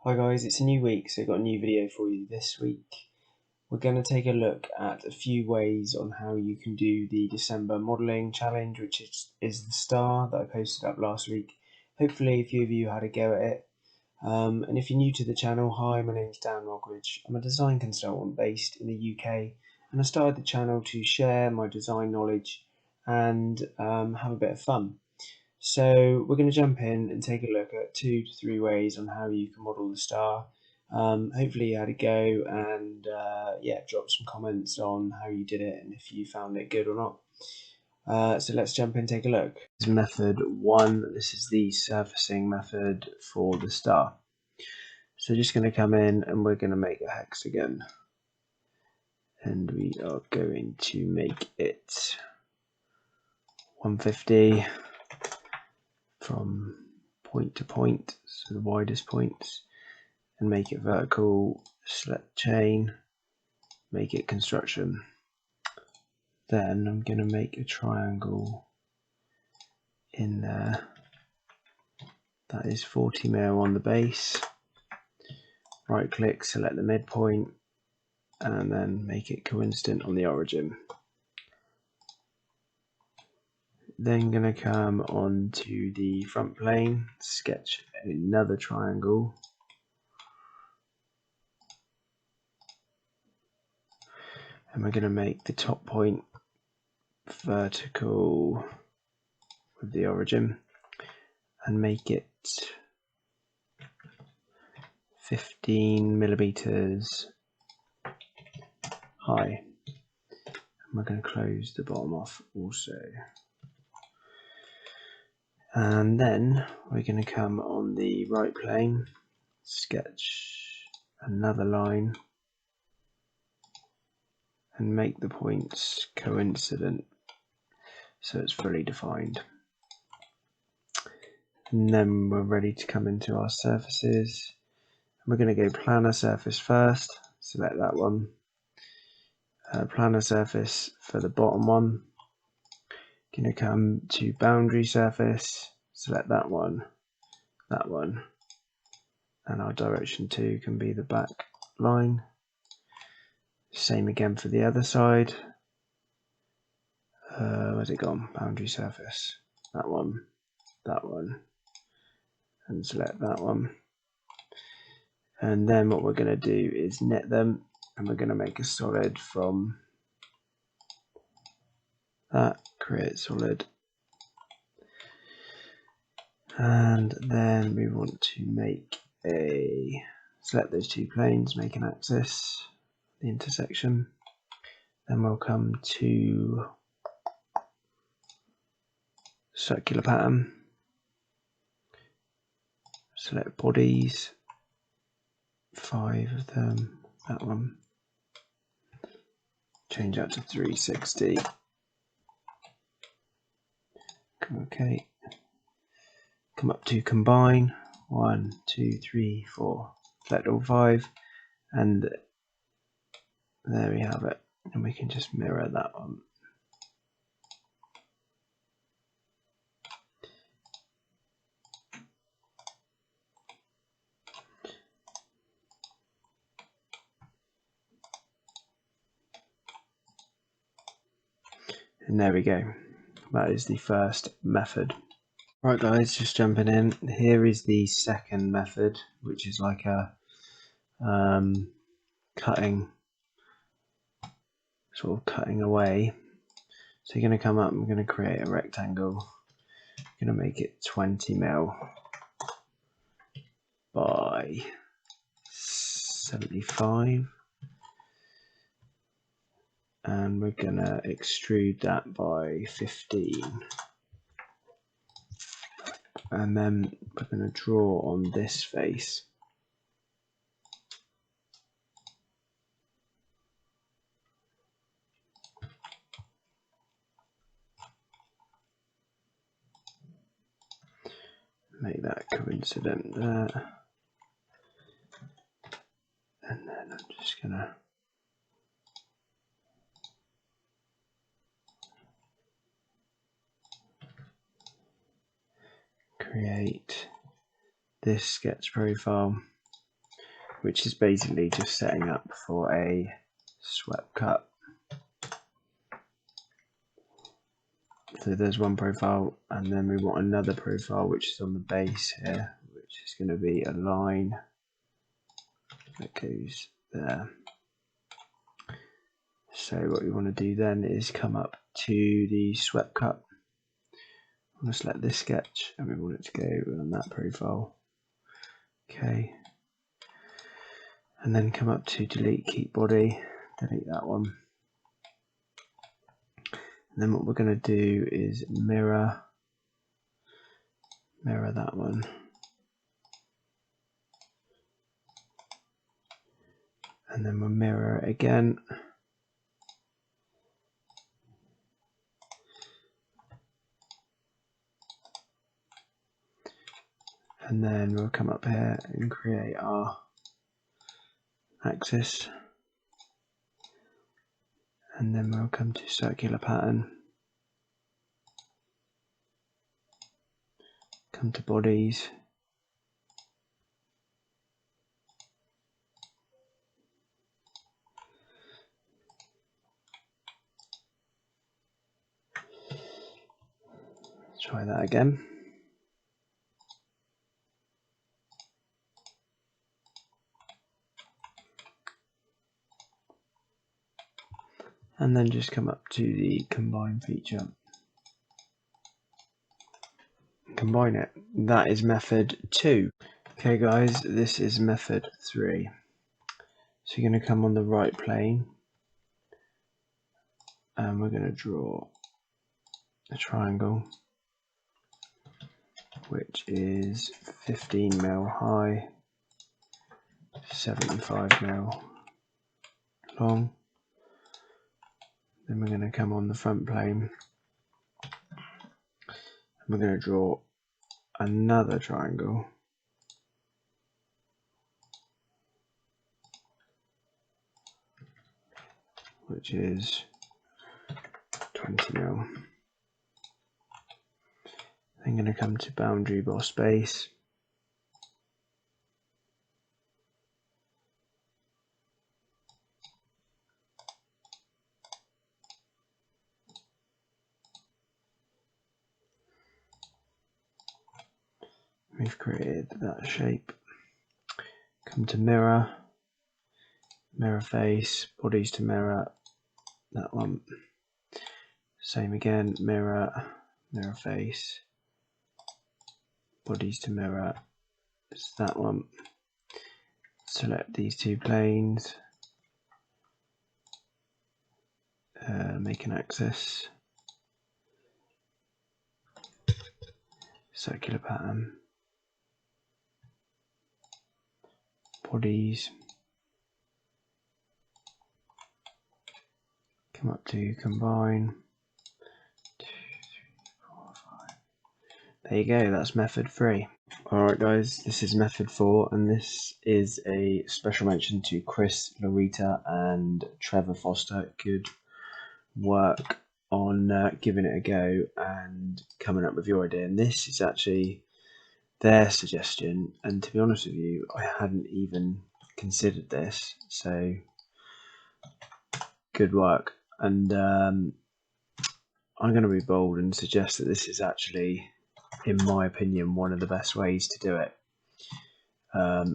Hi guys, it's a new week, so I've got a new video for you this week. We're going to take a look at a few ways on how you can do the December modelling challenge, which is the star that I posted up last week. Hopefully a few of you had a go at it. And if you're new to the channel, hi, my name's Dan Rockridge. I'm a design consultant based in the UK, and I started the channel to share my design knowledge and have a bit of fun. So we're going to jump in and take a look at 2 to 3 ways on how you can model the star. Hopefully you had a go and yeah, drop some comments on how you did it and if you found it good or not. So let's jump in and take a look. This is method 1. This is the surfacing method for the star. So just going to come in and we're going to make a hexagon. And we are going to make it 150 from point to point, so the widest points, and make it vertical, select chain, make it construction. Then I'm going to make a triangle in there that is 40 mil on the base. Right click, select the midpoint, and then make it coincident on the origin. Then going to come onto the front plane, sketch another triangle. And we're going to make the top point vertical with the origin and make it 15 millimeters high. And we're going to close the bottom off also. And then we're going to come on the right plane, sketch another line and make the points coincident so it's fully defined. And then we're ready to come into our surfaces. We're going to go planar surface first, select that one. Planar surface for the bottom one. Going to come to boundary surface, select that one, and our direction 2 can be the back line. Same again for the other side. Where's it gone? Boundary surface, that one, and select that one. And then what we're going to do is knit them, and we're going to make a solid from that, create solid. And then we want to make select those 2 planes, make an axis, the intersection. Then we'll come to circular pattern, select bodies, 5 of them, that one, change that to 360. Okay, come up to combine, 1, 2, 3, 4, select all 5, and there we have it, and we can just mirror that one. And there we go, that is the first method. Right guys, just jumping in, here is the second method, which is like a cutting away. So you're going to come up and we're going to create a rectangle. I'm going to make it 20 mil by 75, and we're going to extrude that by 15, and then we're going to draw on this face. Make that coincident there, and then I'm just going to create this sketch profile, which is basically just setting up for a swept cut. So there's one profile, and then we want another profile which is on the base here, which is going to be a line that goes there. So what we want to do then is come up to the swept cut. I'm going to select this sketch and we want it to go on that profile. Okay. And then come up to delete keep body, delete that one. And then what we're going to do is mirror that one. And then we'll mirror it again. And then we'll come up here and create our axis. And then we'll come to circular pattern. Come to bodies. Try that again. And then just come up to the combine feature. Combine it. That is method 2. Okay guys, this is method 3. So you're going to come on the right plane and we're going to draw a triangle which is 15 mil high, 75 mil long. Then we're going to come on the front plane and we're going to draw another triangle which is 20 mil. I'm going to come to boundary boss base. We've created that shape. Come to mirror, mirror face, bodies to mirror, that one. Same again, mirror, mirror face, bodies to mirror, it's that one. Select these two planes, make an axis, circular pattern, bodies, come up to combine, 2, 3, 4, 5. There you go, that's method 3. Alright guys, this is method 4 and this is a special mention to Chris, Loretta and Trevor Foster. Good work on giving it a go and coming up with your idea. And this is actually their suggestion, and to be honest with you, I hadn't even considered this, so good work. And I'm going to be bold and suggest that this is actually, in my opinion, one of the best ways to do it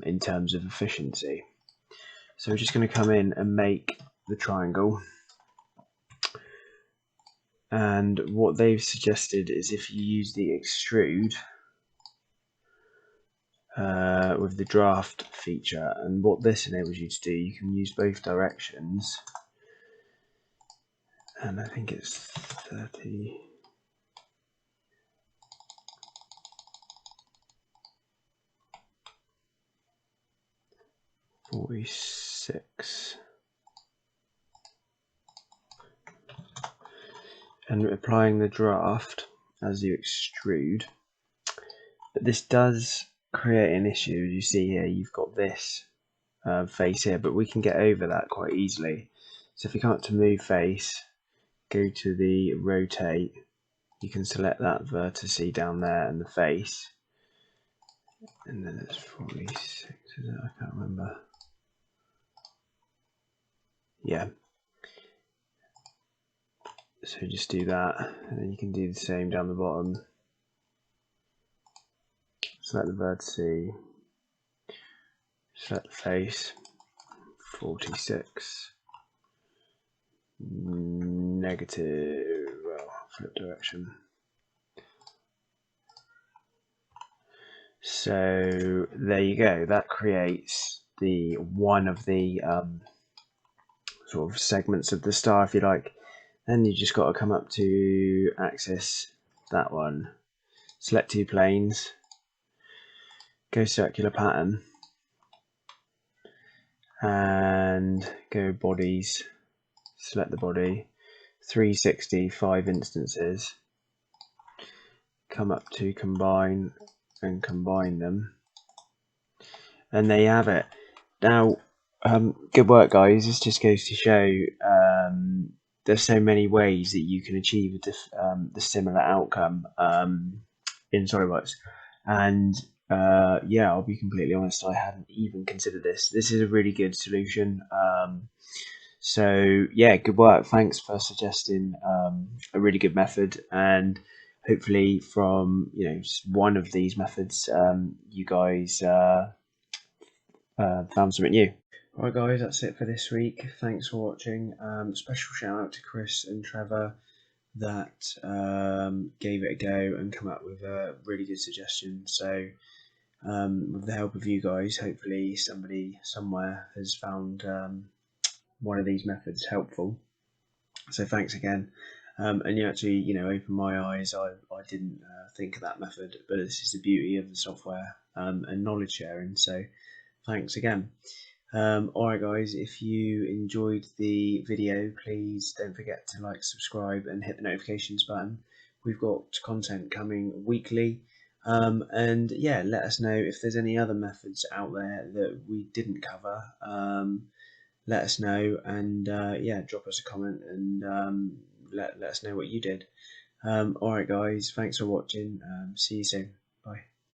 in terms of efficiency. So we're just going to come in and make the triangle, and what they've suggested is if you use the extrude with the draft feature, and what this enables you to do, you can use both directions, and I think it's 30. 46. And applying the draft as you extrude. But this does create an issue. You see here, you've got this face here, but we can get over that quite easily. So if you come up to move face, go to the rotate, you can select that vertice down there and the face. And then it's 46, is it? I can't remember. yeah. So just do that, and then you can do the same down the bottom. Select the vertice, select the face, 46, negative, well, flip direction. So there you go. That creates the one of the sort of segments of the star, if you like. Then you just got to come up to axis, that one, select two planes, go circular pattern, and go bodies, select the body, 360, 5 instances, come up to combine and combine them, and there you have it. Now, good work, guys. This just goes to show there's so many ways that you can achieve the similar outcome in SolidWorks. And yeah, I'll be completely honest, I hadn't even considered this. This is a really good solution. So yeah, good work. Thanks for suggesting a really good method, and hopefully from one of these methods, you guys found something new. Alright guys, that's it for this week. Thanks for watching. Special shout out to Chris and Trevor that gave it a go and come up with a really good suggestion. So with the help of you guys, hopefully somebody somewhere has found one of these methods helpful. So thanks again. And you actually, opened my eyes. I didn't think of that method, but this is the beauty of the software and knowledge sharing. So thanks again. Alright guys, if you enjoyed the video, please don't forget to like, subscribe and hit the notifications button. We've got content coming weekly, and yeah, let us know if there's any other methods out there that we didn't cover. Let us know, and yeah, drop us a comment and let us know what you did. Alright guys, thanks for watching. See you soon. Bye.